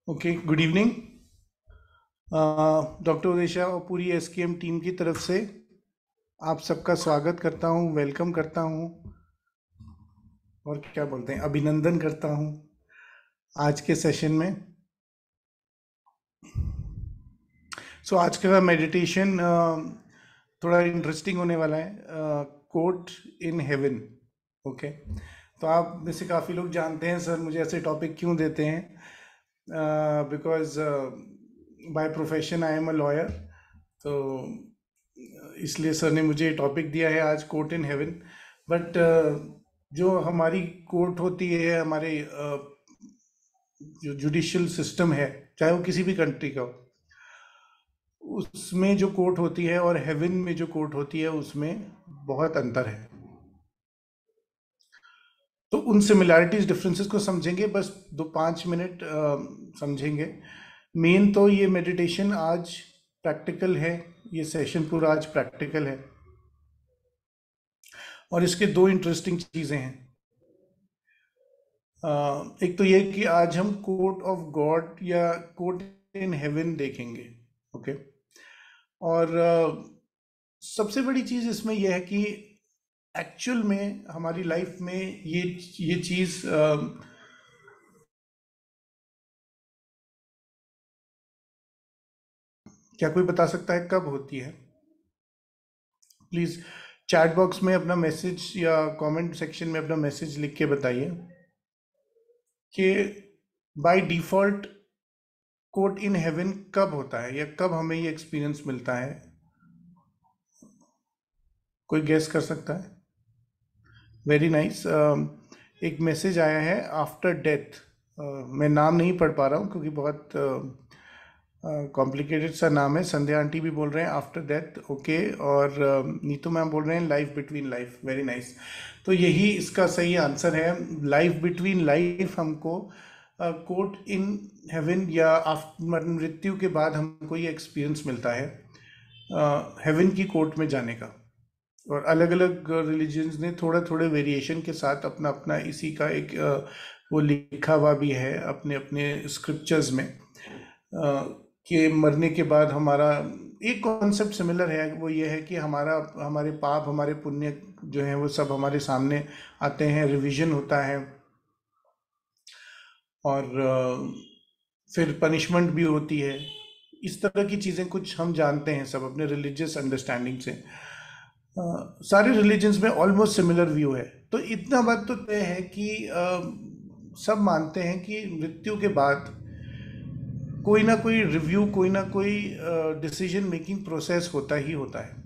Okay, good evening doctor उदेशा और पूरी SKM team की तरफ से आप सबका स्वागत करता हूँ, वेलकम करता हूँ और क्या बोलते हैं, अभिनंदन करता हूँ आज के सेशन में। आज का मेडिटेशन थोड़ा इंटरेस्टिंग होने वाला है। Coat in heaven. ओके, तो आप में से काफ़ी लोग जानते हैं सर मुझे ऐसे टॉपिक क्यों देते हैं, because by profession I am a lawyer. तो इसलिए सर ने मुझे टॉपिक दिया है आज, कोर्ट इन हेवन। बट जो हमारी कोर्ट होती है, हमारे जो जुडिशियल सिस्टम है, चाहे वो किसी भी कंट्री का हो, उसमें जो कोर्ट होती है और हेवन में जो कोर्ट होती है उसमें बहुत अंतर है। तो उन सिमिलैरिटीज डिफरेंसेस को समझेंगे, बस 2-5 मिनट समझेंगे। मेन तो ये मेडिटेशन आज प्रैक्टिकल है, ये सेशन पूरा आज प्रैक्टिकल है। और इसके दो इंटरेस्टिंग चीज़ें हैं। एक तो ये कि आज हम कोर्ट ऑफ गॉड या कोर्ट इन हेवन देखेंगे। ओके, और सबसे बड़ी चीज़ इसमें यह है कि एक्चुअल में हमारी लाइफ में ये चीज़ क्या कोई बता सकता है कब होती है? प्लीज़ चैट बॉक्स में अपना मैसेज या कमेंट सेक्शन में अपना मैसेज लिख के बताइए कि by default court in heaven कब होता है या कब हमें ये एक्सपीरियंस मिलता है। कोई गेस कर सकता है? Very nice. एक मैसेज आया है आफ्टर डेथ। मैं नाम नहीं पढ़ पा रहा हूँ क्योंकि बहुत कॉम्प्लिकेटेड सा नाम है। संध्या आंटी भी बोल रहे हैं आफ्टर डेथ, ओके। और नीतू मैम बोल रहे हैं life between life. Very nice. तो यही इसका सही आंसर है, लाइफ बिटवीन लाइफ। हमको कोर्ट इन हेवन या मृत्यु के बाद हमको ये एक्सपीरियंस मिलता है हेवन की कोर्ट में जाने का। और अलग अलग रिलीजन्स ने थोड़ा थोड़े वेरिएशन के साथ अपना अपना इसी का एक वो लिखा हुआ भी है अपने अपने स्क्रिप्चर्स में, कि मरने के बाद हमारा एक कॉन्सेप्ट सिमिलर है। वो ये है कि हमारे पाप हमारे पुण्य जो हैं वो सब हमारे सामने आते हैं, रिवीजन होता है और फिर पनिशमेंट भी होती है। इस तरह की चीज़ें कुछ हम जानते हैं सब अपने रिलीजियस अंडरस्टैंडिंग से। सारे रिलीजन्स में ऑलमोस्ट सिमिलर व्यू है। तो इतना बात तो तय है कि सब मानते हैं कि मृत्यु के बाद कोई ना कोई रिव्यू, कोई ना कोई डिसीजन मेकिंग प्रोसेस होता ही होता है।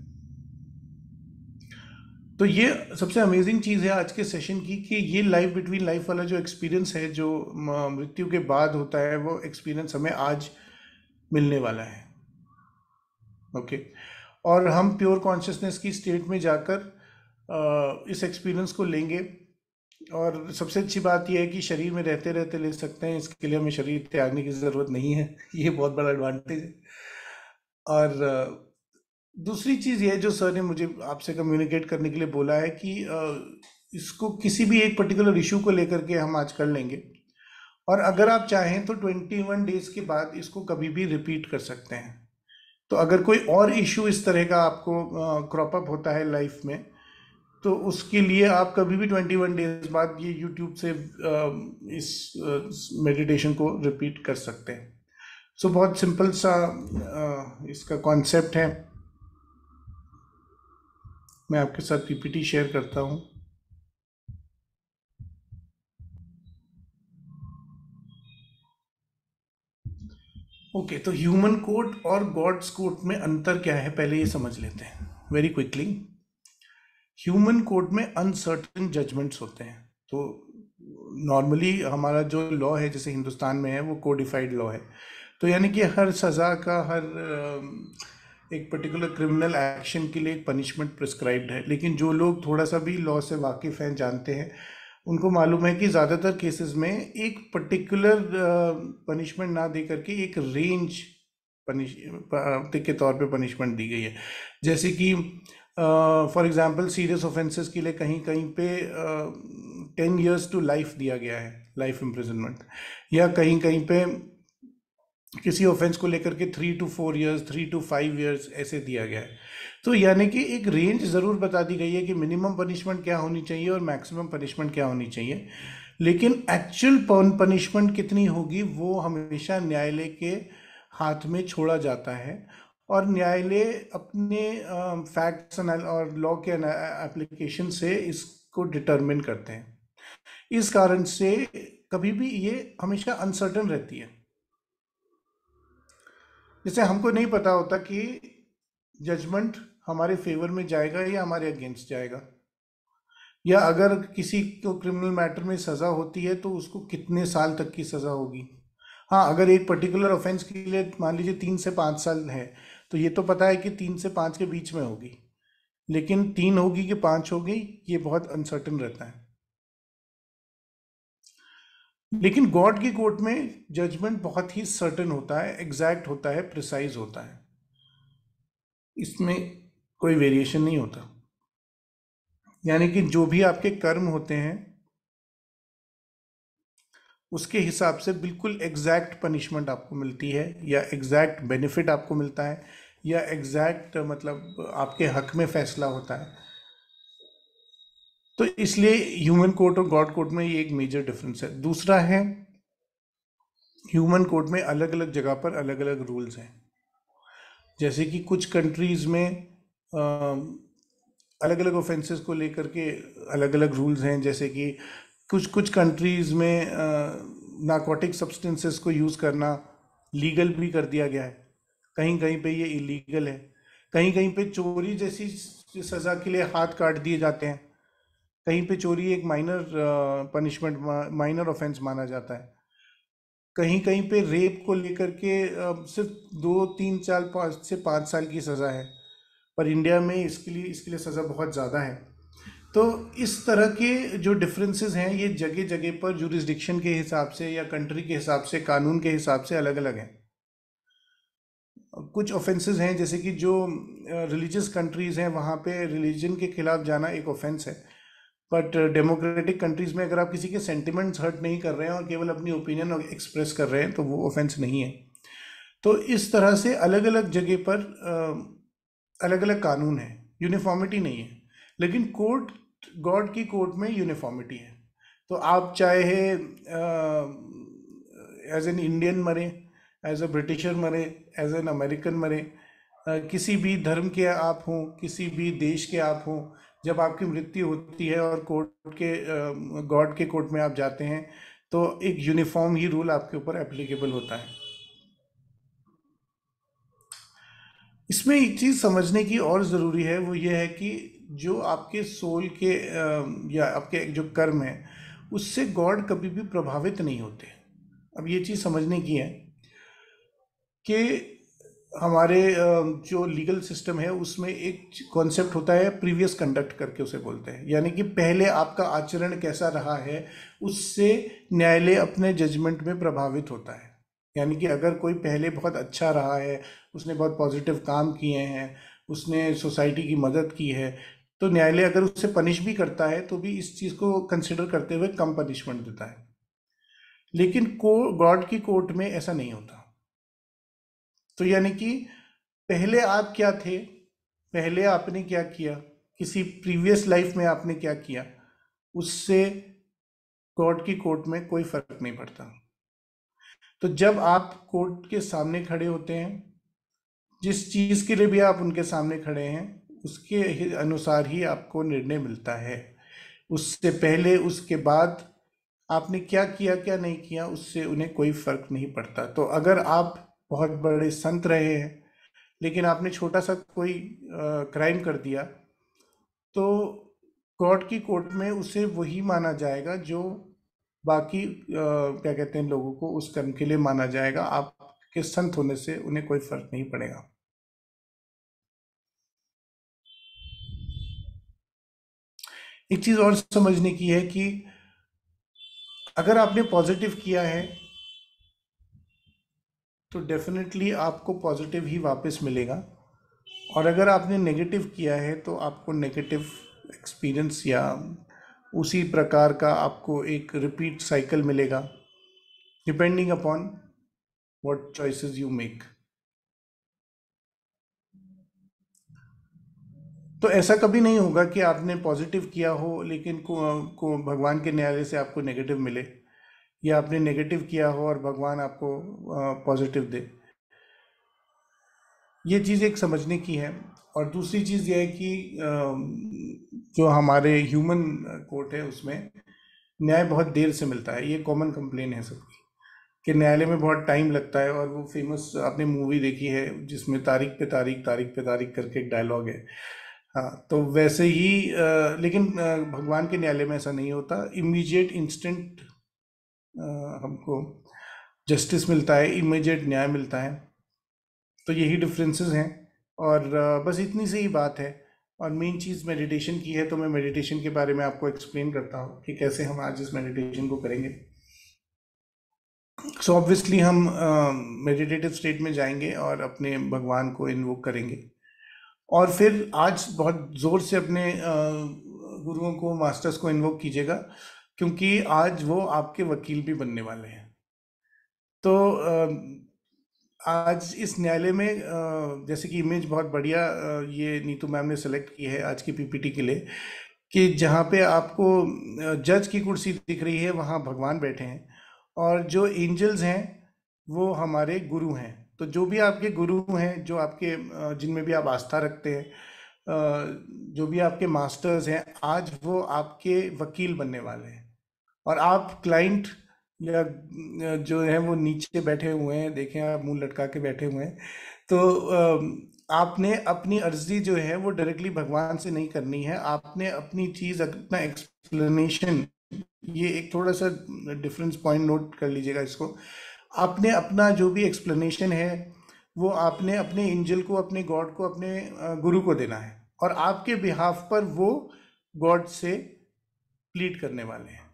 तो ये सबसे अमेजिंग चीज़ है आज के सेशन की कि ये लाइफ बिटवीन लाइफ वाला जो एक्सपीरियंस है, जो मृत्यु के बाद होता है, वो एक्सपीरियंस हमें आज मिलने वाला है। ओके, और हम प्योर कॉन्शियसनेस की स्टेट में जाकर इस एक्सपीरियंस को लेंगे। और सबसे अच्छी बात यह है कि शरीर में रहते रहते ले सकते हैं, इसके लिए हमें शरीर त्यागने की ज़रूरत नहीं है। ये बहुत बड़ा एडवांटेज है। और दूसरी चीज़ ये जो सर ने मुझे आपसे कम्युनिकेट करने के लिए बोला है कि इसको किसी भी एक पर्टिकुलर इशू को लेकर के हम आज कर लेंगे, और अगर आप चाहें तो 21 डेज के बाद इसको कभी भी रिपीट कर सकते हैं। तो अगर कोई और इशू इस तरह का आपको क्रॉप अप होता है लाइफ में, तो उसके लिए आप कभी भी 21 डेज बाद ये यूट्यूब से इस मेडिटेशन को रिपीट कर सकते हैं। बहुत सिंपल सा इसका कॉन्सेप्ट है। मैं आपके साथ पीपीटी शेयर करता हूँ। ओके, तो ह्यूमन कोर्ट और गॉड्स कोर्ट में अंतर क्या है, पहले ये समझ लेते हैं वेरी क्विकली। ह्यूमन कोर्ट में अनसर्टेन जजमेंट्स होते हैं। तो नॉर्मली हमारा जो लॉ है, जैसे हिंदुस्तान में है, वो कोडिफाइड लॉ है। तो यानी कि हर सज़ा का, हर एक पर्टिकुलर क्रिमिनल एक्शन के लिए एक पनिशमेंट प्रिस्क्राइब्ड है। लेकिन जो लोग थोड़ा सा भी लॉ से वाकिफ़ हैं, जानते हैं, उनको मालूम है कि ज़्यादातर केसेस में एक पर्टिकुलर पनिशमेंट ना दे करके एक रेंज पनिश के तौर पे पनिशमेंट दी गई है। जैसे कि फॉर एग्जांपल सीरियस ऑफेंसेस के लिए कहीं कहीं पे 10 years to लाइफ दिया गया है, लाइफ इम्प्रिजनमेंट, या कहीं कहीं पे किसी ऑफेंस को लेकर के 3 to 4 years, 3 to 5 years ऐसे दिया गया है। तो यानी कि एक रेंज ज़रूर बता दी गई है कि मिनिमम पनिशमेंट क्या होनी चाहिए और मैक्सिमम पनिशमेंट क्या होनी चाहिए, लेकिन एक्चुअल पनिशमेंट कितनी होगी वो हमेशा न्यायालय के हाथ में छोड़ा जाता है, और न्यायालय अपने फैक्ट्स और लॉ के एप्लीकेशन से इसको डिटरमिन करते हैं। इस कारण से कभी भी ये हमेशा अनसर्टन रहती है। जैसे हमको नहीं पता होता कि जजमेंट हमारे फेवर में जाएगा या हमारे अगेंस्ट जाएगा, या अगर किसी को क्रिमिनल मैटर में सज़ा होती है तो उसको कितने साल तक की सज़ा होगी। हाँ, अगर एक पर्टिकुलर ऑफेंस के लिए मान लीजिए 3 से 5 साल है, तो ये तो पता है कि 3 से 5 के बीच में होगी, लेकिन 3 होगी कि 5 होगी ये बहुत अनसर्टन रहता है। लेकिन गॉड की कोर्ट में जजमेंट बहुत ही सर्टन होता है, एग्जैक्ट होता है, प्रिसाइज होता है, इसमें कोई वेरिएशन नहीं होता। यानी कि जो भी आपके कर्म होते हैं उसके हिसाब से बिल्कुल एग्जैक्ट पनिशमेंट आपको मिलती है, या एग्जैक्ट बेनिफिट आपको मिलता है, या एग्जैक्ट मतलब आपके हक में फैसला होता है। तो इसलिए ह्यूमन कोर्ट और गॉड कोर्ट में ये एक मेजर डिफरेंस है। दूसरा है, ह्यूमन कोर्ट में अलग अलग जगह पर अलग अलग रूल्स हैं। जैसे कि कुछ कंट्रीज में अलग अलग ऑफेंसेस को लेकर के अलग अलग रूल्स हैं। जैसे कि कुछ कुछ कंट्रीज में नार्कोटिक सब्सटेंसेस को यूज़ करना लीगल भी कर दिया गया है, कहीं कहीं पे ये इलीगल है, कहीं कहीं पे चोरी जैसी सज़ा के लिए हाथ काट दिए जाते हैं, कहीं पे चोरी एक माइनर पनिशमेंट, माइनर ऑफेंस माना जाता है, कहीं कहीं पे रेप को लेकर के सिर्फ 2 3 4 5 से 5 साल की सज़ा है, पर इंडिया में इसके लिए सज़ा बहुत ज़्यादा है। तो इस तरह के जो डिफरेंसेस हैं ये जगह जगह पर जुरिस्डिक्शन के हिसाब से या कंट्री के हिसाब से, कानून के हिसाब से अलग अलग हैं। कुछ ऑफेंसेस हैं जैसे कि जो रिलीजियस कंट्रीज़ हैं वहाँ पे रिलीजन के खिलाफ जाना एक ऑफेंस है, बट डेमोक्रेटिक कंट्रीज़ में अगर आप किसी के सेंटिमेंट्स हर्ट नहीं कर रहे हैं और केवल अपनी ओपिनियन एक्सप्रेस कर रहे हैं तो वो ऑफेंस नहीं है। तो इस तरह से अलग अलग जगह पर अलग अलग कानून है, यूनिफॉर्मिटी नहीं है। लेकिन कोर्ट, गॉड की कोर्ट में यूनिफॉर्मिटी है। तो आप चाहे एज एन इंडियन मरे, एज अ ब्रिटिशर मरे, एज एन अमेरिकन मरे, किसी भी धर्म के आप हों, किसी भी देश के आप हों, जब आपकी मृत्यु होती है और कोर्ट के गॉड के कोर्ट में आप जाते हैं तो एक यूनिफॉर्म ही रूल आपके ऊपर एप्लीकेबल होता है। इसमें एक चीज़ समझने की और ज़रूरी है, वो ये है कि जो आपके सोल के या आपके जो कर्म है उससे गॉड कभी भी प्रभावित नहीं होते। अब ये चीज़ समझने की है कि हमारे जो लीगल सिस्टम है उसमें एक कॉन्सेप्ट होता है प्रीवियस कंडक्ट करके उसे बोलते हैं, यानी कि पहले आपका आचरण कैसा रहा है उससे न्यायालय अपने जजमेंट में प्रभावित होता है। यानी कि अगर कोई पहले बहुत अच्छा रहा है, उसने बहुत पॉजिटिव काम किए हैं, उसने सोसाइटी की मदद की है, तो न्यायालय अगर उससे पनिश भी करता है तो भी इस चीज़ को कंसिडर करते हुए कम पनिशमेंट देता है। लेकिन गॉड की कोर्ट में ऐसा नहीं होता। तो यानी कि पहले आप क्या थे, पहले आपने क्या किया, किसी प्रीवियस लाइफ में आपने क्या किया, उससे गॉड की कोर्ट में कोई फर्क नहीं पड़ता। तो जब आप कोर्ट के सामने खड़े होते हैं, जिस चीज़ के लिए भी आप उनके सामने खड़े हैं उसके अनुसार ही आपको निर्णय मिलता है। उससे पहले उसके बाद आपने क्या किया क्या नहीं किया उससे उन्हें कोई फर्क नहीं पड़ता। तो अगर आप बहुत बड़े संत रहे हैं लेकिन आपने छोटा सा कोई क्राइम कर दिया, तो गॉड की कोर्ट में उसे वही माना जाएगा जो बाकी क्या कहते हैं लोगों को उस कर्म के लिए माना जाएगा। आपके संत होने से उन्हें कोई फर्क नहीं पड़ेगा। एक चीज़ और समझने की है कि अगर आपने पॉजिटिव किया है तो डेफिनेटली आपको पॉजिटिव ही वापस मिलेगा, और अगर आपने नेगेटिव किया है तो आपको नेगेटिव एक्सपीरियंस या उसी प्रकार का आपको एक रिपीट साइकिल मिलेगा, depending upon what choices you make. तो ऐसा कभी नहीं होगा कि आपने पॉजिटिव किया हो लेकिन को भगवान के न्यायालय से आपको नेगेटिव मिले, या आपने नेगेटिव किया हो और भगवान आपको पॉजिटिव दे। ये चीज़ एक समझने की है। और दूसरी चीज़ ये है कि जो हमारे ह्यूमन कोर्ट है उसमें न्याय बहुत देर से मिलता है। ये कॉमन कंप्लेन है सबकी कि न्यायालय में बहुत टाइम लगता है। और वो फेमस आपने मूवी देखी है जिसमें तारीख पे तारीख, तारीख पे तारीख करके एक डायलॉग है। हाँ, तो वैसे ही लेकिन भगवान के न्यायालय में ऐसा नहीं होता। इमीडिएट इंस्टेंट हमको जस्टिस मिलता है, इमीडिएट न्याय मिलता है। तो यही डिफरेंसेस हैं। और बस इतनी सी ही बात है। और मेन चीज़ मेडिटेशन की है, तो मैं मेडिटेशन के बारे में आपको एक्सप्लेन करता हूँ कि कैसे हम आज इस मेडिटेशन को करेंगे। सो ऑब्वियसली हम मेडिटेटिव स्टेट में जाएंगे और अपने भगवान को इन्वोक करेंगे। और फिर आज बहुत ज़ोर से अपने गुरुओं को, मास्टर्स को इन्वोक कीजिएगा, क्योंकि आज वो आपके वकील भी बनने वाले हैं। तो आज इस न्यायालय में जैसे कि इमेज बहुत बढ़िया ये नीतू मैम ने सेलेक्ट की है आज की पीपीटी के लिए, कि जहाँ पे आपको जज की कुर्सी दिख रही है वहाँ भगवान बैठे हैं, और जो एंजल्स हैं वो हमारे गुरु हैं। तो जो भी आपके गुरु हैं, जो आपके जिनमें भी आप आस्था रखते हैं, जो भी आपके मास्टर्स हैं, आज वो आपके वकील बनने वाले हैं। और आप क्लाइंट या जो है वो नीचे बैठे हुए हैं, देखें आप मुंह लटका के बैठे हुए हैं। तो आपने अपनी अर्जी जो है वो डायरेक्टली भगवान से नहीं करनी है। आपने अपनी चीज़, अपना एक्सप्लेनेशन, ये एक थोड़ा सा डिफरेंस पॉइंट नोट कर लीजिएगा इसको। आपने अपना जो भी एक्सप्लेनेशन है वो आपने अपने एंजल को, अपने गॉड को, अपने गुरु को देना है, और आपके बिहाफ पर वो गॉड से प्लीड करने वाले हैं।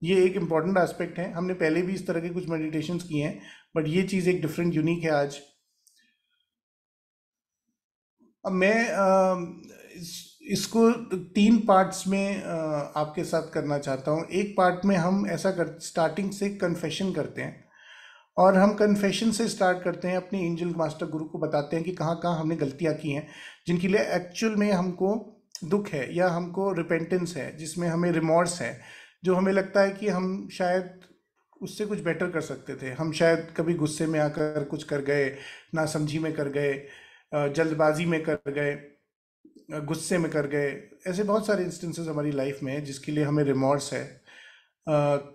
ये एक इम्पॉर्टेंट एस्पेक्ट है। हमने पहले भी इस तरह के कुछ मेडिटेशंस किए हैं, बट ये चीज़ एक डिफरेंट, यूनिक है आज। अब मैं इसको 3 पार्ट्स में आपके साथ करना चाहता हूँ। एक पार्ट में हम ऐसा कर स्टार्टिंग से कन्फेशन करते हैं, और हम कन्फेशन से स्टार्ट करते हैं, अपने एंजल मास्टर गुरु को बताते हैं कि कहाँ कहाँ हमने गलतियाँ की हैं, जिनके लिए एक्चुअल में हमको दुख है, या हमको रिपेंटेंस है, जिसमें हमें रिमॉर्स है, जो हमें लगता है कि हम शायद उससे कुछ बेटर कर सकते थे। हम शायद कभी गुस्से में आकर कुछ कर गए, नासमझी में कर गए, जल्दबाजी में कर गए, गुस्से में कर गए। ऐसे बहुत सारे इंस्टेंसेस हमारी लाइफ में है जिसके लिए हमें रिमॉर्स है।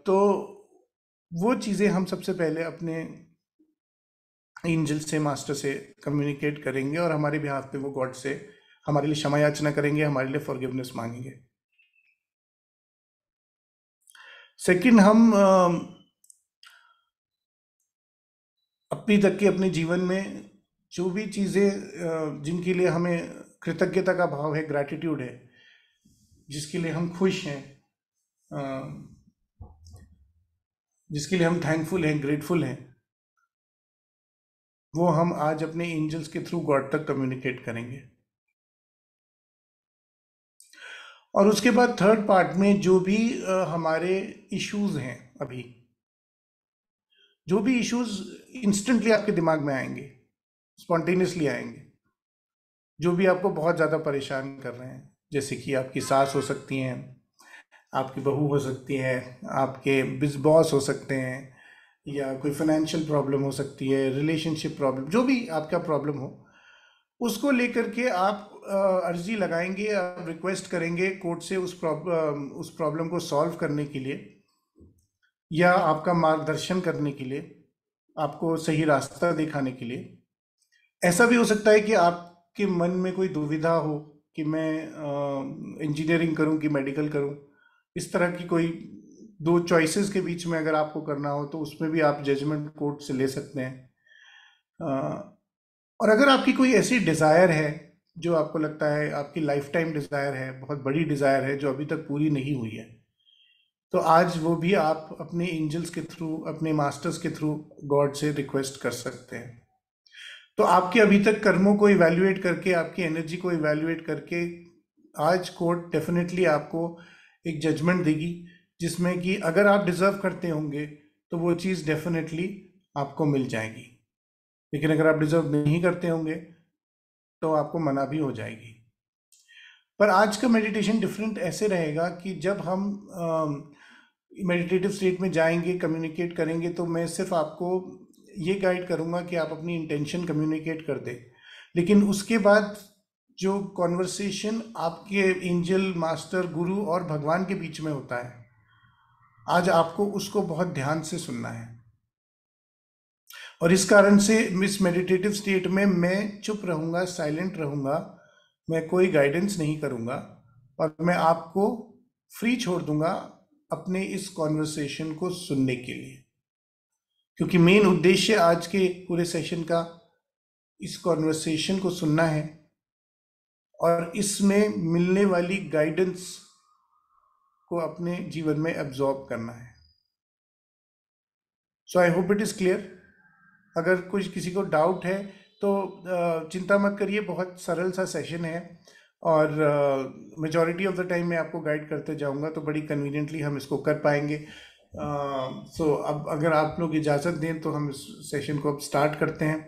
तो वो चीज़ें हम सबसे पहले अपने एंजल से, मास्टर से कम्युनिकेट करेंगे, और हमारे बिहाफ पे वो गॉड से हमारे लिए क्षमा याचना करेंगे, हमारे लिए फॉरगिवनेस मांगेंगे। सेकंड, हम अभी तक के अपने जीवन में जो भी चीज़ें जिनके लिए हमें कृतज्ञता का भाव है, ग्रैटिट्यूड है, जिसके लिए हम खुश हैं, अ, जिसके लिए हम थैंकफुल हैं, ग्रेटफुल हैं, वो हम आज अपने एंजल्स के थ्रू गॉड तक कम्युनिकेट करेंगे। और उसके बाद थर्ड पार्ट में जो भी हमारे इश्यूज हैं, अभी जो भी इश्यूज इंस्टेंटली आपके दिमाग में आएंगे, स्पॉन्टेनियसली आएंगे, जो भी आपको बहुत ज़्यादा परेशान कर रहे हैं, जैसे कि आपकी सास हो सकती हैं, आपकी बहू हो सकती है, आपके बिज बॉस हो सकते हैं, या कोई फाइनेंशियल प्रॉब्लम हो सकती है, रिलेशनशिप प्रॉब्लम, जो भी आपका प्रॉब्लम हो, उसको लेकर के आप अर्जी लगाएंगे, आप रिक्वेस्ट करेंगे कोर्ट से उस प्रॉब्लम को सॉल्व करने के लिए, या आपका मार्गदर्शन करने के लिए, आपको सही रास्ता दिखाने के लिए। ऐसा भी हो सकता है कि आपके मन में कोई दुविधा हो कि मैं इंजीनियरिंग करूं कि मेडिकल करूं। इस तरह की कोई 2 चॉइसेस के बीच में अगर आपको करना हो, तो उसमें भी आप जजमेंट कोर्ट से ले सकते हैं। और अगर आपकी कोई ऐसी डिज़ायर है जो आपको लगता है आपकी लाइफ टाइम डिज़ायर है, बहुत बड़ी डिज़ायर है, जो अभी तक पूरी नहीं हुई है, तो आज वो भी आप अपने एंजल्स के थ्रू, अपने मास्टर्स के थ्रू गॉड से रिक्वेस्ट कर सकते हैं। तो आपके अभी तक कर्मों को इवैल्यूएट करके, आपकी एनर्जी को इवैल्यूएट करके, आज कोर्ट डेफिनेटली आपको एक जजमेंट देगी, जिसमें कि अगर आप डिजर्व करते होंगे तो वो चीज़ डेफिनेटली आपको मिल जाएगी। लेकिन अगर आप डिजर्व नहीं करते होंगे तो आपको मना भी हो जाएगी। पर आज का मेडिटेशन डिफरेंट ऐसे रहेगा कि जब हम मेडिटेटिव स्टेट में जाएंगे, कम्युनिकेट करेंगे, तो मैं सिर्फ आपको ये गाइड करूंगा कि आप अपनी इंटेंशन कम्युनिकेट कर दें। लेकिन उसके बाद जो कॉन्वर्सेशन आपके एंजल, मास्टर, गुरु और भगवान के बीच में होता है, आज आपको उसको बहुत ध्यान से सुनना है। और इस कारण से इस मेडिटेटिव स्टेट में मैं चुप रहूंगा, साइलेंट रहूंगा, मैं कोई गाइडेंस नहीं करूंगा और मैं आपको फ्री छोड़ दूंगा अपने इस कॉन्वर्सेशन को सुनने के लिए। क्योंकि मेन उद्देश्य आज के पूरे सेशन का इस कॉन्वर्सेशन को सुनना है और इसमें मिलने वाली गाइडेंस को अपने जीवन में एब्जॉर्ब करना है। So I hope it is clear. अगर कुछ किसी को डाउट है तो चिंता मत करिए, बहुत सरल सा सेशन है और मेजॉरिटी ऑफ द टाइम मैं आपको गाइड करते जाऊंगा, तो बड़ी कन्वीनियंटली हम इसको कर पाएंगे। सो अब अगर आप लोग इजाज़त दें तो हम इस सेशन को अब स्टार्ट करते हैं।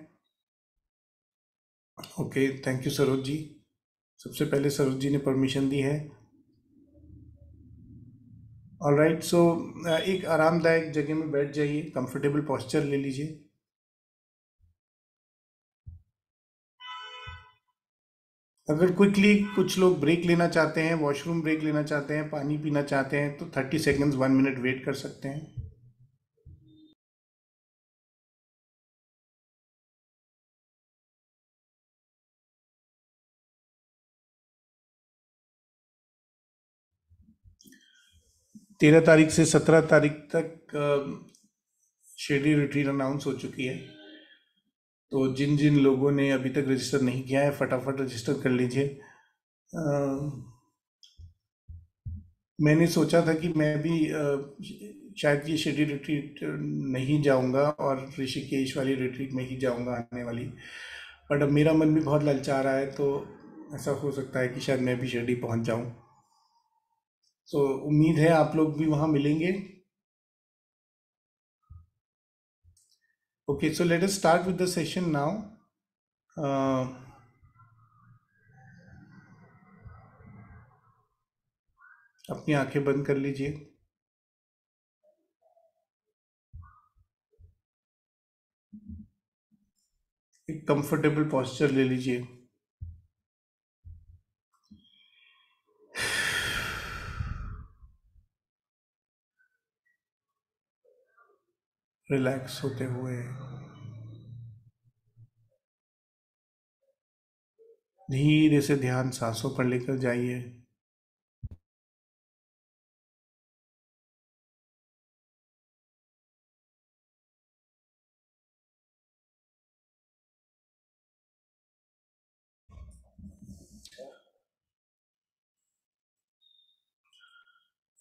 Okay, thank you Saroj ji. सबसे पहले सरोज जी ने परमिशन दी है। ऑलराइट, सो एक आरामदायक जगह में बैठ जाइए, कंफर्टेबल पोस्चर ले लीजिए। अगर क्विकली कुछ लोग ब्रेक लेना चाहते हैं, वॉशरूम ब्रेक लेना चाहते हैं, पानी पीना चाहते हैं, तो 30 सेकेंड्स 1 मिनट वेट कर सकते हैं। 13 तारीख से 17 तारीख तक शिरडी रिट्रीट अनाउंस हो चुकी है। तो जिन जिन लोगों ने अभी तक रजिस्टर नहीं किया है, फटाफट रजिस्टर कर लीजिए। मैंने सोचा था कि मैं भी शायद ये शिरडी रिट्रीट नहीं जाऊंगा और ऋषिकेश वाली रिट्रीट में ही जाऊंगा आने वाली, बट अब मेरा मन भी बहुत ललचा रहा है, तो ऐसा हो सकता है कि शायद मैं भी शिरडी पहुंच जाऊं। तो उम्मीद है आप लोग भी वहां मिलेंगे। Okay, so let us start with the session now. अपनी आंखें बंद कर लीजिए। एक कंफर्टेबल पॉस्चर ले लीजिए। रिलैक्स होते हुए धीरे से ध्यान सांसों पर लेकर जाइए।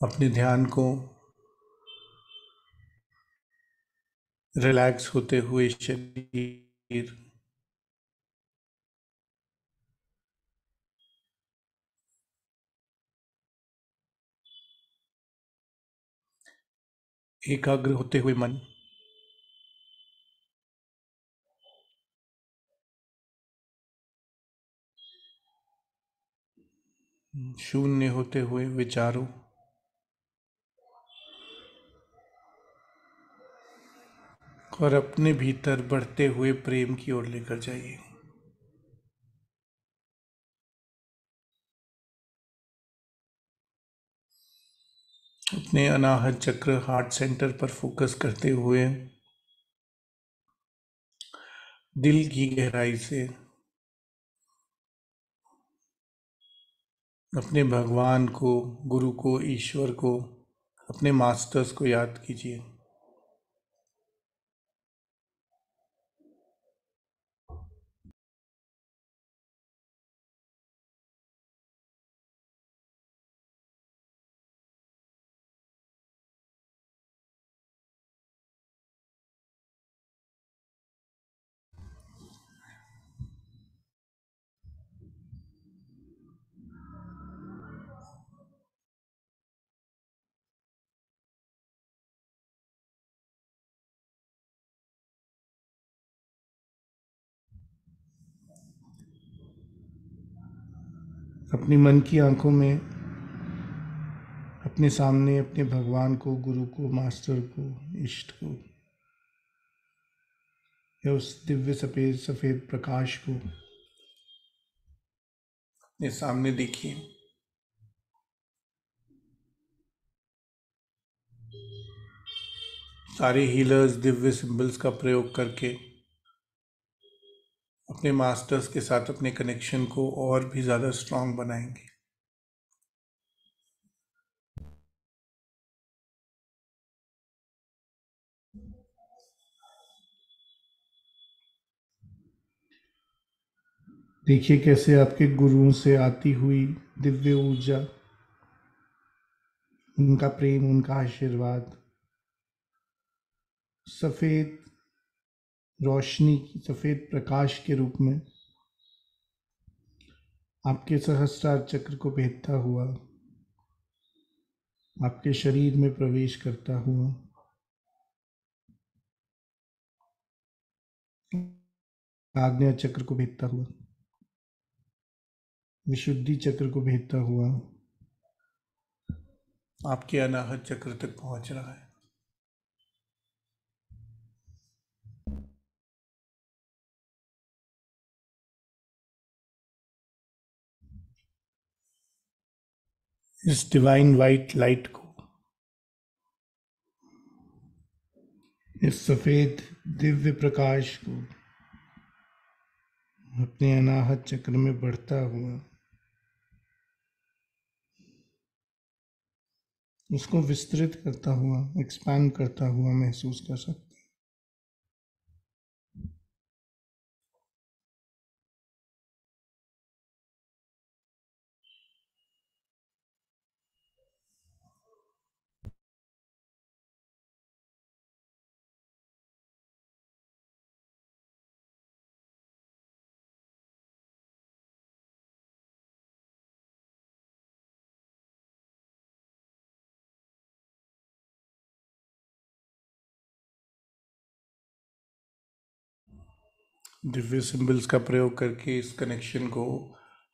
अपने ध्यान को रिलैक्स होते हुए शरीर, एकाग्र होते हुए मन, शून्य होते हुए विचारों, और अपने भीतर बढ़ते हुए प्रेम की ओर लेकर जाइए। अपने अनाहत चक्र, हार्ट सेंटर पर फोकस करते हुए दिल की गहराई से अपने भगवान को, गुरु को, ईश्वर को, अपने मास्टर्स को याद कीजिए। अपनी मन की आंखों में अपने सामने अपने भगवान को, गुरु को, मास्टर को, इष्ट को या उस दिव्य सफेद सफेद प्रकाश को अपने सामने देखिए। सारे हीलर्स दिव्य सिंबल्स का प्रयोग करके अपने मास्टर्स के साथ अपने कनेक्शन को और भी ज़्यादा स्ट्रांग बनाएंगे। देखिए कैसे आपके गुरुओं से आती हुई दिव्य ऊर्जा, उनका प्रेम, उनका आशीर्वाद सफेद रोशनी, सफेद प्रकाश के रूप में आपके सहस्त्रार चक्र को भेदता हुआ आपके शरीर में प्रवेश करता हुआ आज्ञा चक्र को भेदता हुआ, विशुद्धि चक्र को भेदता हुआ आपके अनाहत चक्र तक पहुंच रहा है। इस डिवाइन वाइट लाइट को, इस सफेद दिव्य प्रकाश को अपने अनाहत चक्र में बढ़ता हुआ, उसको विस्तृत करता हुआ, एक्सपैंड करता हुआ महसूस कर सकते हैं। दिव्य सिंबल्स का प्रयोग करके इस कनेक्शन को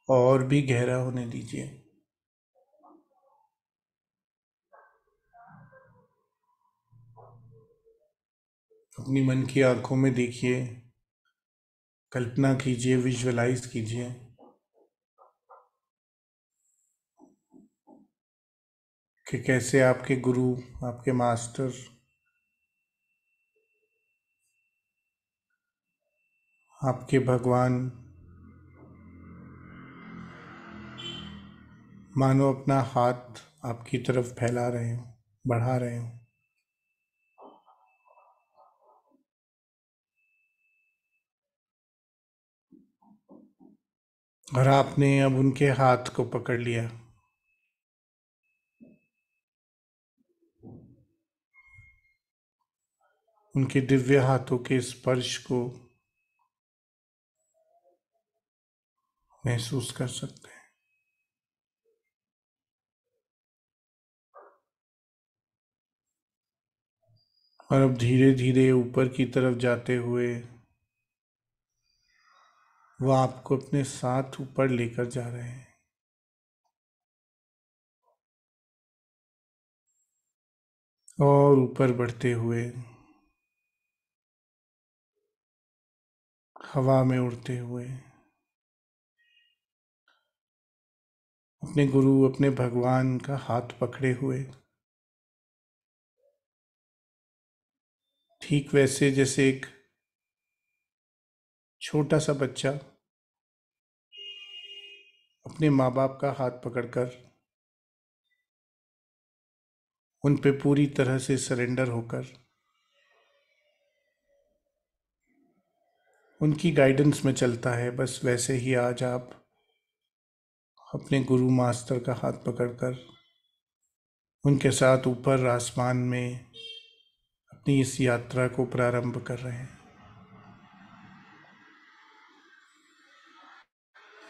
और भी गहरा होने दीजिए। अपनी मन की आंखों में देखिए, कल्पना कीजिए, विजुअलाइज कीजिए कि कैसे आपके गुरु, आपके मास्टर आपके भगवान मानो अपना हाथ आपकी तरफ फैला रहे हो, बढ़ा रहे हो, और आपने अब उनके हाथ को पकड़ लिया। उनके दिव्य हाथों के स्पर्श को महसूस कर सकते हैं। और अब धीरे धीरे ऊपर की तरफ जाते हुए वो आपको अपने साथ ऊपर लेकर जा रहे हैं। और ऊपर बढ़ते हुए हवा में उड़ते हुए अपने गुरु, अपने भगवान का हाथ पकड़े हुए, ठीक वैसे जैसे एक छोटा सा बच्चा अपने माँ बाप का हाथ पकड़कर उन पे पूरी तरह से सरेंडर होकर उनकी गाइडेंस में चलता है, बस वैसे ही आज आप अपने गुरु मास्टर का हाथ पकड़कर उनके साथ ऊपर आसमान में अपनी इस यात्रा को प्रारंभ कर रहे हैं।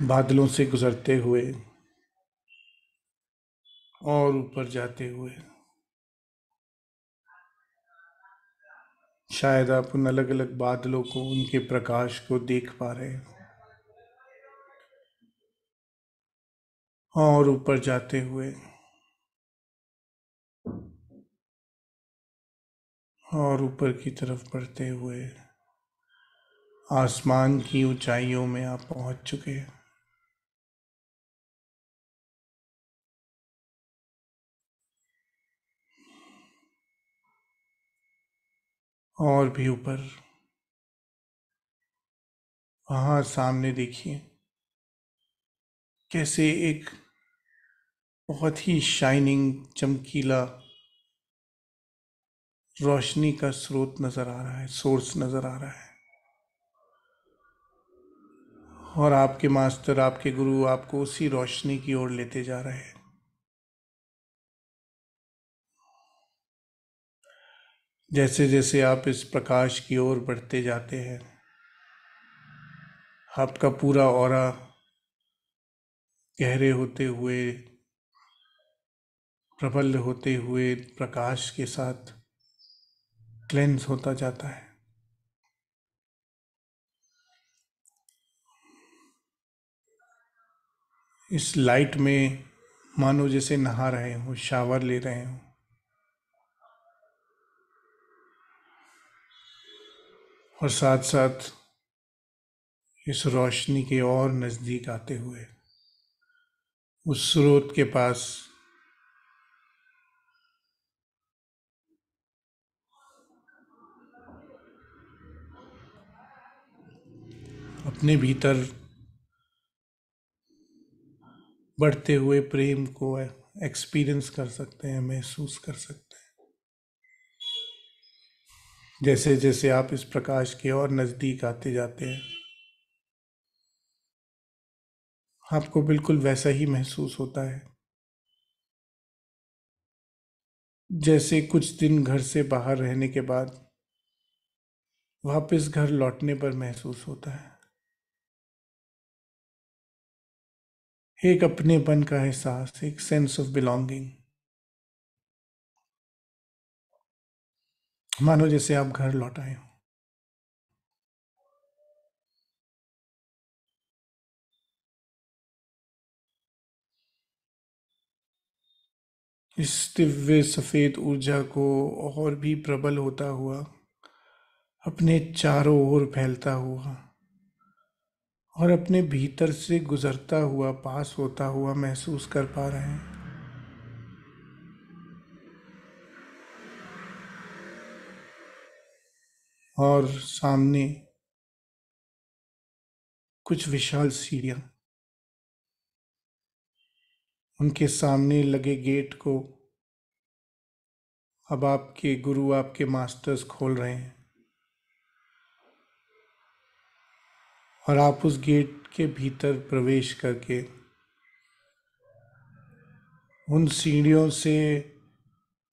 बादलों से गुजरते हुए और ऊपर जाते हुए शायद आप उन अलग अलग बादलों को, उनके प्रकाश को देख पा रहे हैं। और ऊपर जाते हुए और ऊपर की तरफ बढ़ते हुए आसमान की ऊंचाइयों में आप पहुंच चुके हैं। और भी ऊपर, वहां सामने देखिए कैसे एक बहुत ही शाइनिंग चमकीला रोशनी का स्रोत नजर आ रहा है, सोर्स नजर आ रहा है। और आपके मास्टर, आपके गुरु आपको उसी रोशनी की ओर लेते जा रहे हैं। जैसे जैसे आप इस प्रकाश की ओर बढ़ते जाते हैं, आपका पूरा ऑरा गहरे होते हुए, प्रबल होते हुए प्रकाश के साथ क्लेंस होता जाता है। इस लाइट में मानो जैसे नहा रहे हो, शावर ले रहे हो। और साथ साथ इस रोशनी के और नजदीक आते हुए उस स्रोत के पास अपने भीतर बढ़ते हुए प्रेम को एक्सपीरियंस कर सकते हैं, महसूस कर सकते हैं। जैसे जैसे आप इस प्रकाश के और नजदीक आते जाते हैं, आपको बिल्कुल वैसा ही महसूस होता है जैसे कुछ दिन घर से बाहर रहने के बाद वापस घर लौटने पर महसूस होता है। एक अपनेपन का एहसास, एक सेंस ऑफ बिलोंगिंग, मानो जैसे आप घर लौट आए हो। इस दिव्य सफेद ऊर्जा को और भी प्रबल होता हुआ, अपने चारों ओर फैलता हुआ और अपने भीतर से गुजरता हुआ, पास होता हुआ महसूस कर पा रहे हैं। और सामने कुछ विशाल सीढ़ियां, उनके सामने लगे गेट को अब आपके गुरु, आपके मास्टर्स खोल रहे हैं। और आप उस गेट के भीतर प्रवेश करके उन सीढ़ियों से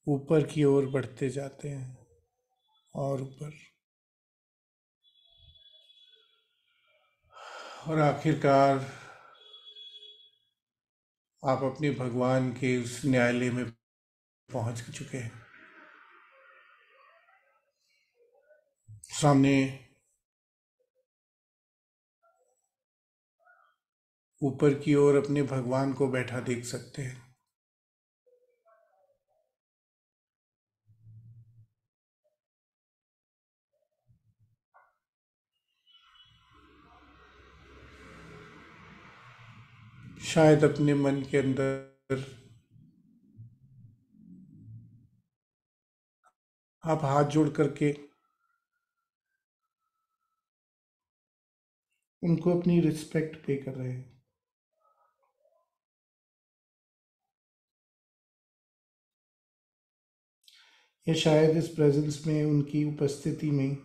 ऊपर की ओर बढ़ते जाते हैं और ऊपर, और आखिरकार आप अपने भगवान के उस न्यायालय में पहुंच चुके हैं। सामने ऊपर की ओर अपने भगवान को बैठा देख सकते हैं। शायद अपने मन के अंदर आप हाथ जोड़ करके उनको अपनी रिस्पेक्ट पे कर रहे हैं। या शायद इस प्रेजेंस में, उनकी उपस्थिति में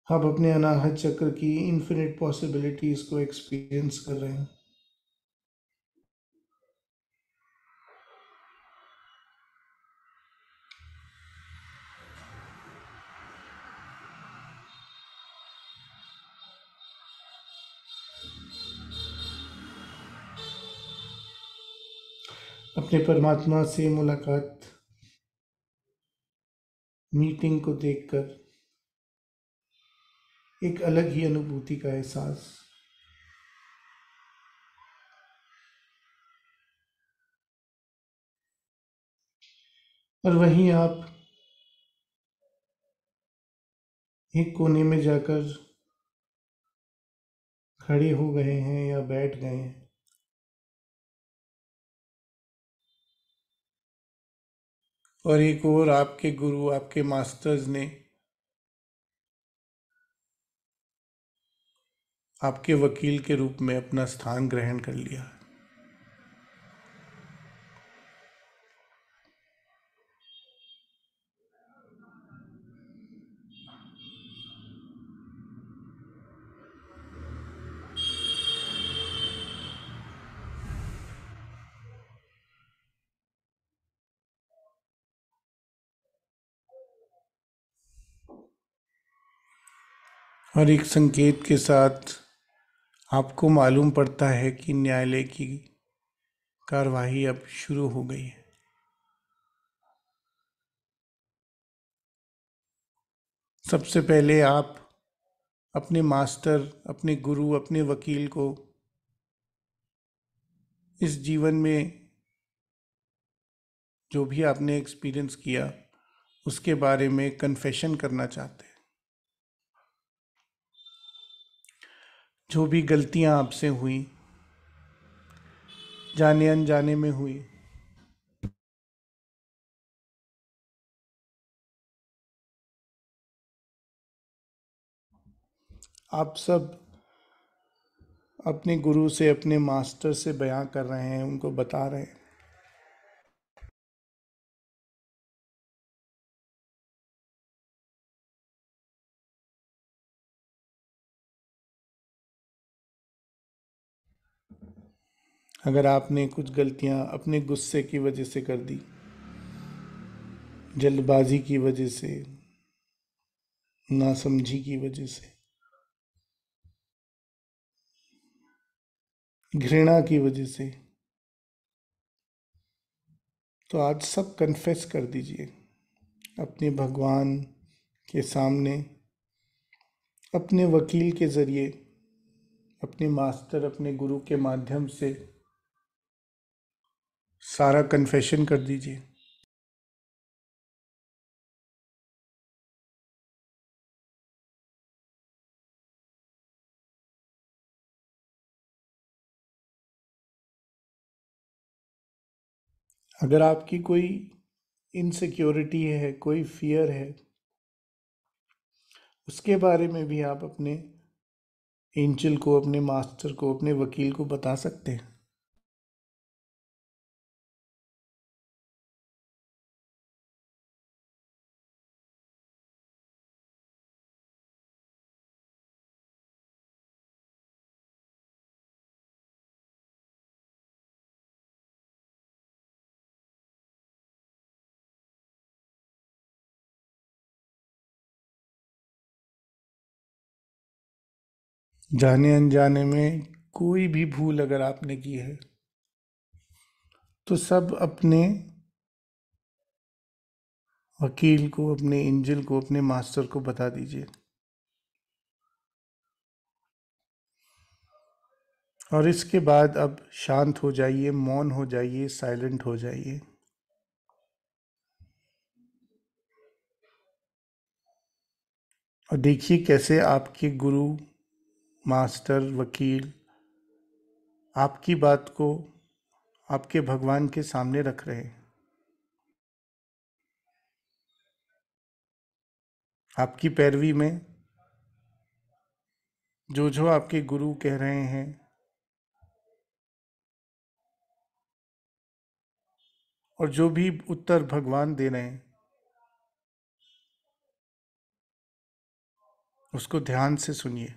आप अपने अनाहत चक्र की इन्फिनिट पॉसिबिलिटीज को एक्सपीरियंस कर रहे हैं। अपने परमात्मा से मुलाकात, मीटिंग को देखकर एक अलग ही अनुभूति का एहसास। और वहीं आप एक कोने में जाकर खड़े हो गए हैं या बैठ गए हैं, और एक और आपके गुरु, आपके मास्टर्स ने आपके वकील के रूप में अपना स्थान ग्रहण कर लिया। और एक संकेत के साथ आपको मालूम पड़ता है कि न्यायालय की कार्यवाही अब शुरू हो गई है। सबसे पहले आप अपने मास्टर, अपने गुरु, अपने वकील को इस जीवन में जो भी आपने एक्सपीरियंस किया उसके बारे में कन्फेशन करना चाहते हैं। जो भी गलतियां आपसे हुई, जाने अनजाने में हुई, आप सब अपने गुरु से, अपने मास्टर से बयां कर रहे हैं, उनको बता रहे हैं। अगर आपने कुछ गलतियां अपने गुस्से की वजह से कर दी, जल्दबाजी की वजह से, नासमझी की वजह से, घृणा की वजह से, तो आज सब कन्फेस कर दीजिए अपने भगवान के सामने, अपने वकील के जरिए, अपने मास्टर, अपने गुरु के माध्यम से सारा कन्फेशन कर दीजिए। अगर आपकी कोई इनसिक्योरिटी है, कोई फियर है, उसके बारे में भी आप अपने एंजल को, अपने मास्टर को, अपने वकील को बता सकते हैं। जाने अनजाने में कोई भी भूल अगर आपने की है तो सब अपने वकील को, अपने एंजल को, अपने मास्टर को बता दीजिए। और इसके बाद अब शांत हो जाइए, मौन हो जाइए, साइलेंट हो जाइए। और देखिए कैसे आपके गुरु, मास्टर, वकील आपकी बात को आपके भगवान के सामने रख रहे हैं। आपकी पैरवी में जो जो आपके गुरु कह रहे हैं और जो भी उत्तर भगवान दे रहे हैं, उसको ध्यान से सुनिए।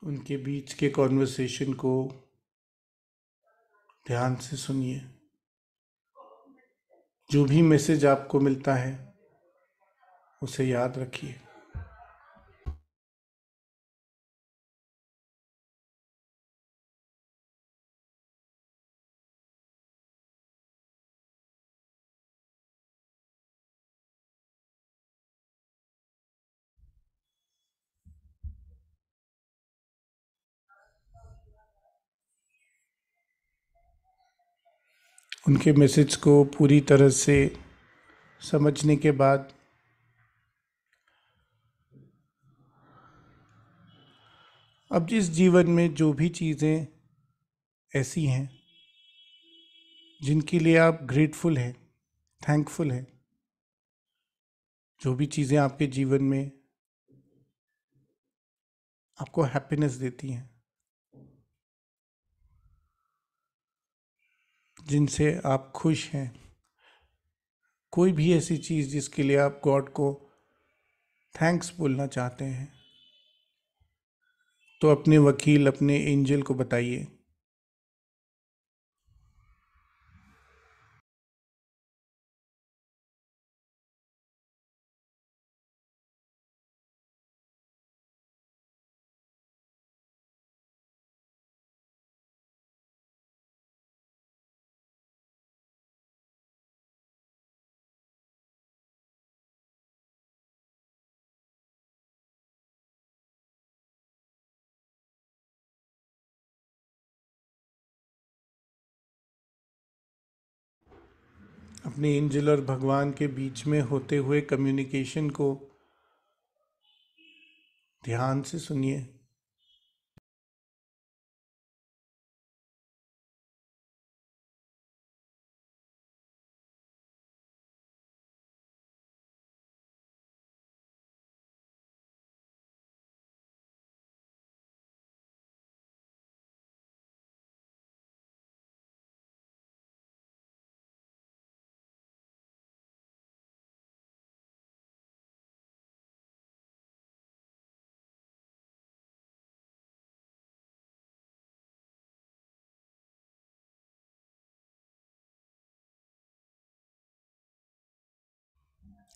उनके बीच के कॉन्वर्सेशन को ध्यान से सुनिए। जो भी मैसेज आपको मिलता है उसे याद रखिए। उनके मैसेज को पूरी तरह से समझने के बाद अब इस जीवन में जो भी चीज़ें ऐसी हैं जिनके लिए आप ग्रेटफुल हैं, थैंकफुल हैं, जो भी चीज़ें आपके जीवन में आपको हैप्पीनेस देती हैं, जिनसे आप खुश हैं, कोई भी ऐसी चीज़ जिसके लिए आप गॉड को थैंक्स बोलना चाहते हैं, तो अपने वकील, अपने एंजल को बताइए। अपने एंजल और भगवान के बीच में होते हुए कम्युनिकेशन को ध्यान से सुनिए।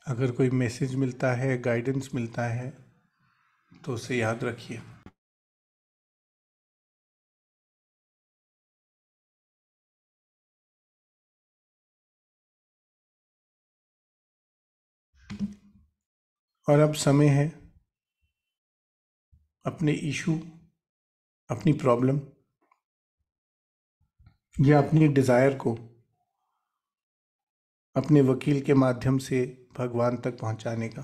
अगर कोई मैसेज मिलता है, गाइडेंस मिलता है, तो उसे याद रखिए। और अब समय है अपने इशू, अपनी प्रॉब्लम या अपनी डिज़ायर को अपने वकील के माध्यम से भगवान तक पहुंचाने का।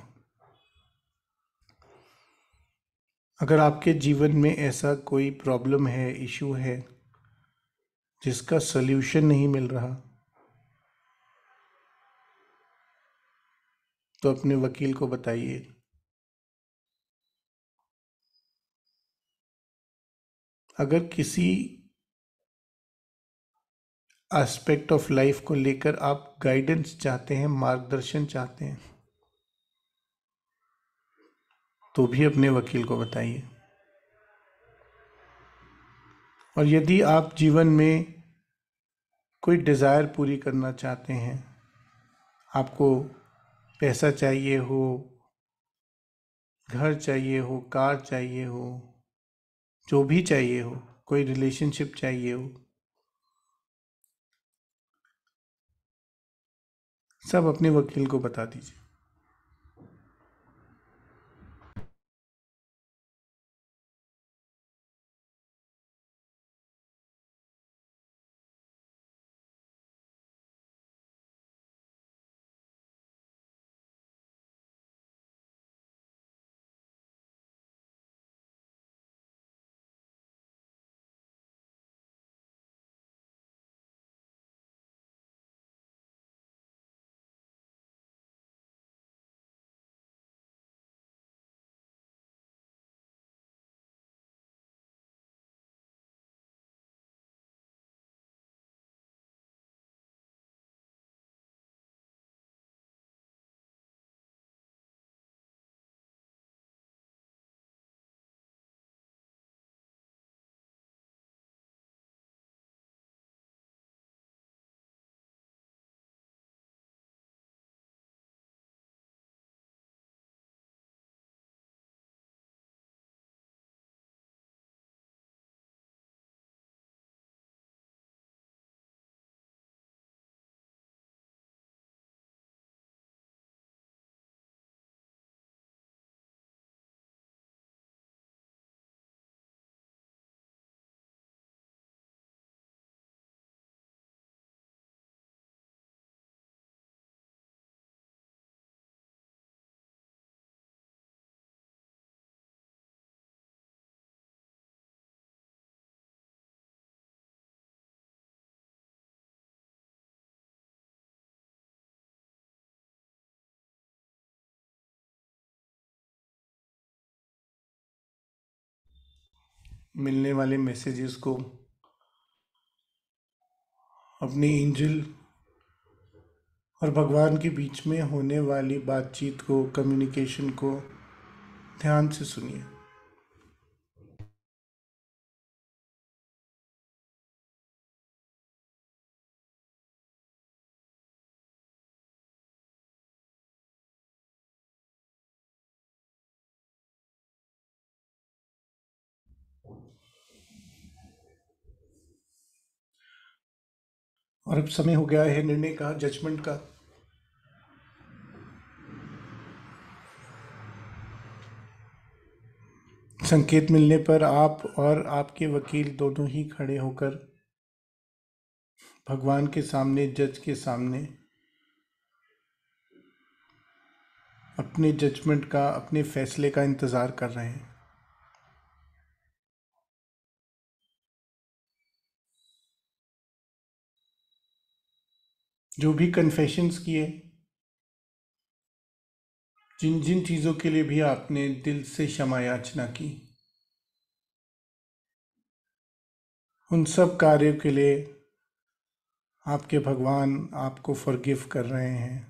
अगर आपके जीवन में ऐसा कोई प्रॉब्लम है, इशू है, जिसका सल्यूशन नहीं मिल रहा, तो अपने वकील को बताइए। अगर किसी एस्पेक्ट ऑफ लाइफ को लेकर आप गाइडेंस चाहते हैं, मार्गदर्शन चाहते हैं, तो भी अपने वकील को बताइए। और यदि आप जीवन में कोई डिज़ायर पूरी करना चाहते हैं, आपको पैसा चाहिए हो, घर चाहिए हो, कार चाहिए हो, जो भी चाहिए हो, कोई रिलेशनशिप चाहिए हो, सब अपने वकील को बता दीजिए। मिलने वाले मैसेजेस को, अपने एंजल और भगवान के बीच में होने वाली बातचीत को, कम्युनिकेशन को ध्यान से सुनिए। और अब समय हो गया है निर्णय का, जजमेंट का। संकेत मिलने पर आप और आपके वकील दोनों ही खड़े होकर भगवान के सामने, जज के सामने अपने जजमेंट का, अपने फैसले का इंतज़ार कर रहे हैं। जो भी कन्फेशंस किए, जिन जिन चीज़ों के लिए भी आपने दिल से क्षमा याचना की, उन सब कार्यों के लिए आपके भगवान आपको फॉरगिव कर रहे हैं।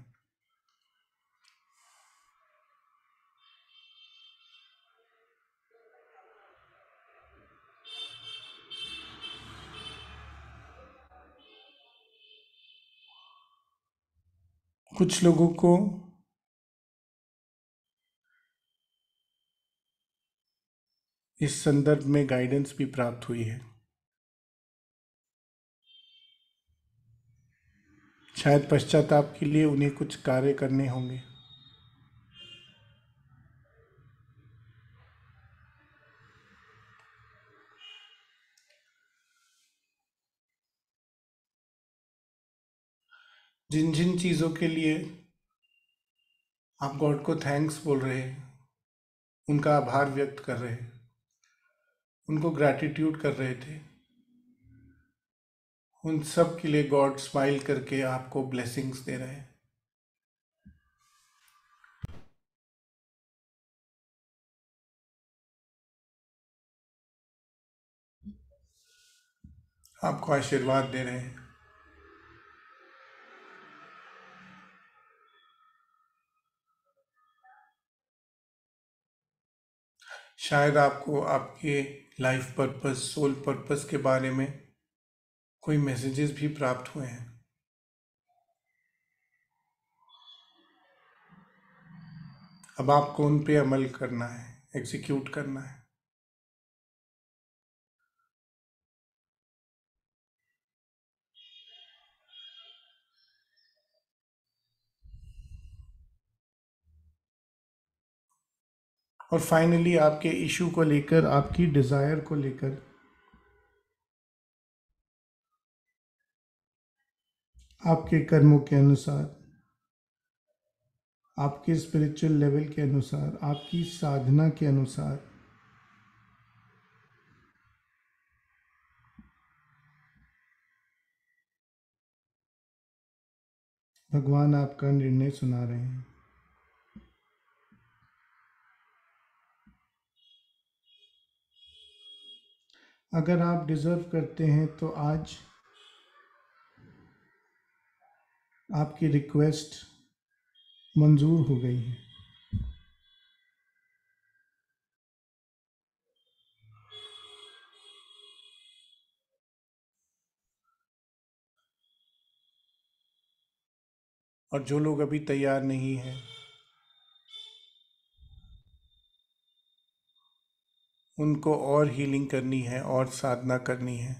कुछ लोगों को इस संदर्भ में गाइडेंस भी प्राप्त हुई है। शायद पश्चाताप के लिए उन्हें कुछ कार्य करने होंगे। जिन जिन चीज़ों के लिए आप गॉड को थैंक्स बोल रहे हैं, उनका आभार व्यक्त कर रहे हैं, उनको ग्रैटिट्यूड कर रहे थे, उन सब के लिए गॉड स्माइल करके आपको ब्लेसिंग्स दे रहे हैं। आपको आशीर्वाद दे रहे हैं। शायद आपको आपके लाइफ पर्पस, सोल पर्पस के बारे में कोई मैसेजेस भी प्राप्त हुए हैं। अब आपको उन पे अमल करना है, एग्जीक्यूट करना है। और फाइनली आपके इशू को लेकर, आपकी डिज़ायर को लेकर आपके कर्मों के अनुसार, आपके स्पिरिचुअल लेवल के अनुसार, आपकी साधना के अनुसार भगवान आपका निर्णय सुना रहे हैं। अगर आप डिज़र्व करते हैं तो आज आपकी रिक्वेस्ट मंजूर हो गई है। और जो लोग अभी तैयार नहीं हैं, उनको और हीलिंग करनी है, और साधना करनी है,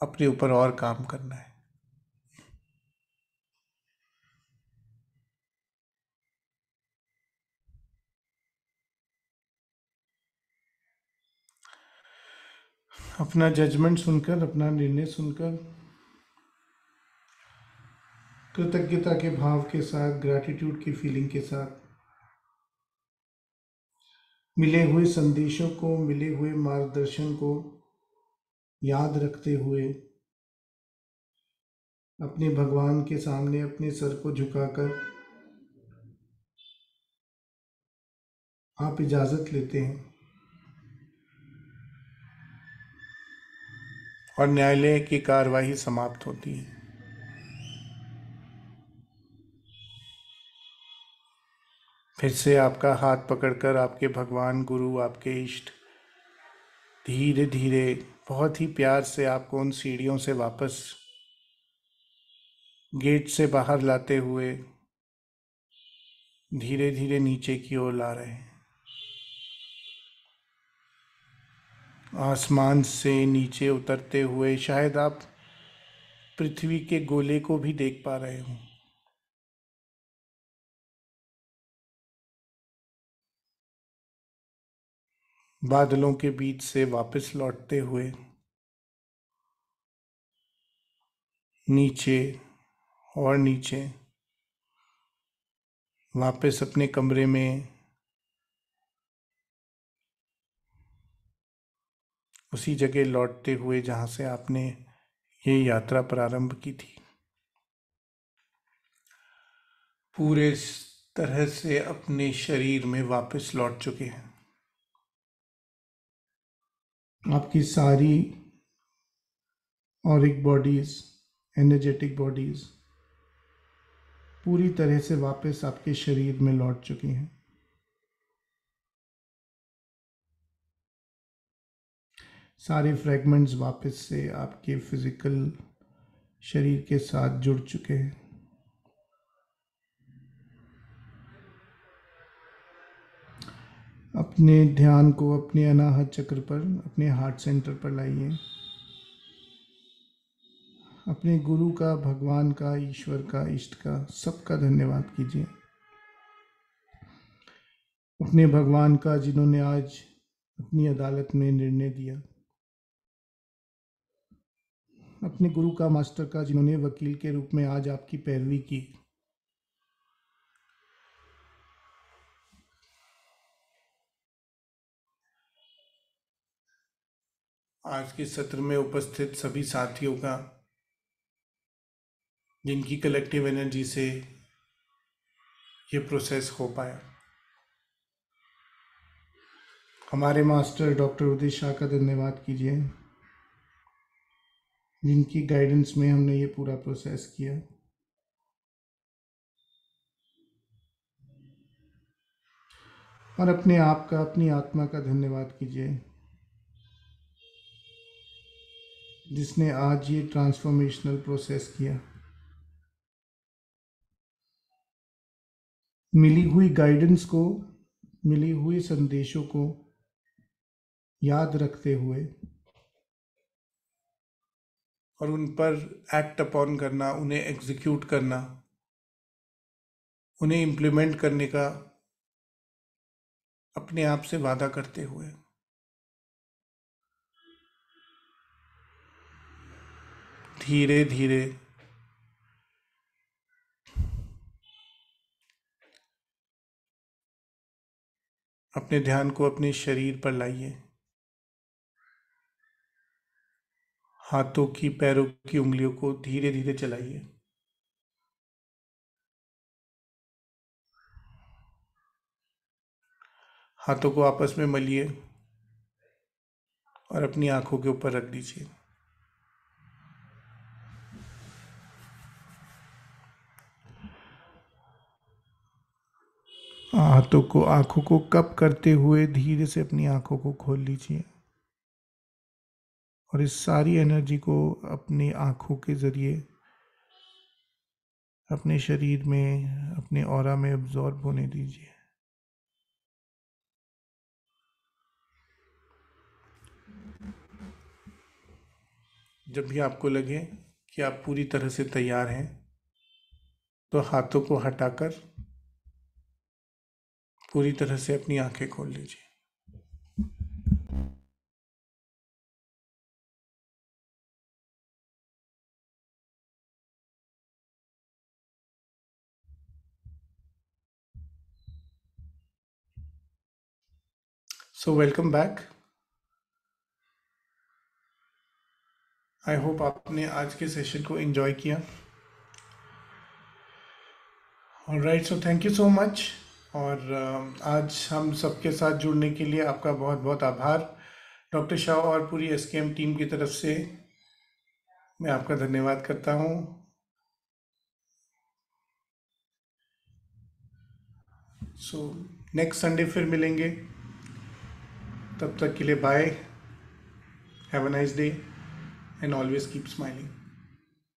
अपने ऊपर और काम करना है। अपना जजमेंट सुनकर, अपना निर्णय सुनकर कृतज्ञता के भाव के साथ, ग्रैटिट्यूड की फीलिंग के साथ, मिले हुए संदेशों को, मिले हुए मार्गदर्शन को याद रखते हुए अपने भगवान के सामने अपने सर को झुकाकर आप इजाज़त लेते हैं और न्यायालय की कार्यवाही समाप्त होती है। फिर से आपका हाथ पकड़कर आपके भगवान, गुरु, आपके इष्ट धीरे धीरे बहुत ही प्यार से आपको उन सीढ़ियों से वापस गेट से बाहर लाते हुए धीरे धीरे नीचे की ओर ला रहे हैं। आसमान से नीचे उतरते हुए शायद आप पृथ्वी के गोले को भी देख पा रहे हो। बादलों के बीच से वापस लौटते हुए नीचे और नीचे वापस अपने कमरे में उसी जगह लौटते हुए जहाँ से आपने ये यात्रा प्रारंभ की थी। पूरे तरह से अपने शरीर में वापस लौट चुके हैं। आपकी सारी ऑरिक बॉडीज, एनर्जेटिक बॉडीज पूरी तरह से वापस आपके शरीर में लौट चुकी हैं। सारे फ्रैगमेंट्स वापस से आपके फिजिकल शरीर के साथ जुड़ चुके हैं। अपने ध्यान को अपने अनाहत चक्र पर, अपने हार्ट सेंटर पर लाइए। अपने गुरु का, भगवान का, ईश्वर का, इष्ट का, सबका धन्यवाद कीजिए। अपने भगवान का जिन्होंने आज अपनी अदालत में निर्णय दिया। अपने गुरु का, मास्टर का, जिन्होंने वकील के रूप में आज आपकी पैरवी की। आज के सत्र में उपस्थित सभी साथियों का, जिनकी कलेक्टिव एनर्जी से ये प्रोसेस हो पाया। हमारे मास्टर डॉक्टर उदय शाह का धन्यवाद कीजिए, जिनकी गाइडेंस में हमने ये पूरा प्रोसेस किया। और अपने आप का, अपनी आत्मा का धन्यवाद कीजिए, जिसने आज ये ट्रांसफॉर्मेशनल प्रोसेस किया। मिली हुई गाइडेंस को, मिली हुई संदेशों को याद रखते हुए और उन पर एक्ट अपॉन करना, उन्हें एग्जीक्यूट करना, उन्हें इम्प्लीमेंट करने का अपने आप से वादा करते हुए धीरे धीरे अपने ध्यान को अपने शरीर पर लाइए। हाथों की, पैरों की उंगलियों को धीरे धीरे चलाइए। हाथों को आपस में मलिए और अपनी आंखों के ऊपर रख दीजिए। हाथों को, आंखों को कप करते हुए धीरे से अपनी आंखों को खोल लीजिए और इस सारी एनर्जी को अपनी आंखों के जरिए अपने शरीर में, अपने ऑरा में अब्जॉर्ब होने दीजिए। जब भी आपको लगे कि आप पूरी तरह से तैयार हैं, तो हाथों को हटाकर पूरी तरह से अपनी आंखें खोल लीजिए। So welcome back. I hope आपने आज के सेशन को एंजॉय किया। Alright, so thank you so much. और आज हम सबके साथ जुड़ने के लिए आपका बहुत बहुत आभार डॉक्टर शाह और पूरी एसकेएम टीम की तरफ से। मैं आपका धन्यवाद करता हूँ। सो नेक्स्ट संडे फिर मिलेंगे, तब तक के लिए bye, have a nice day and always keep smiling.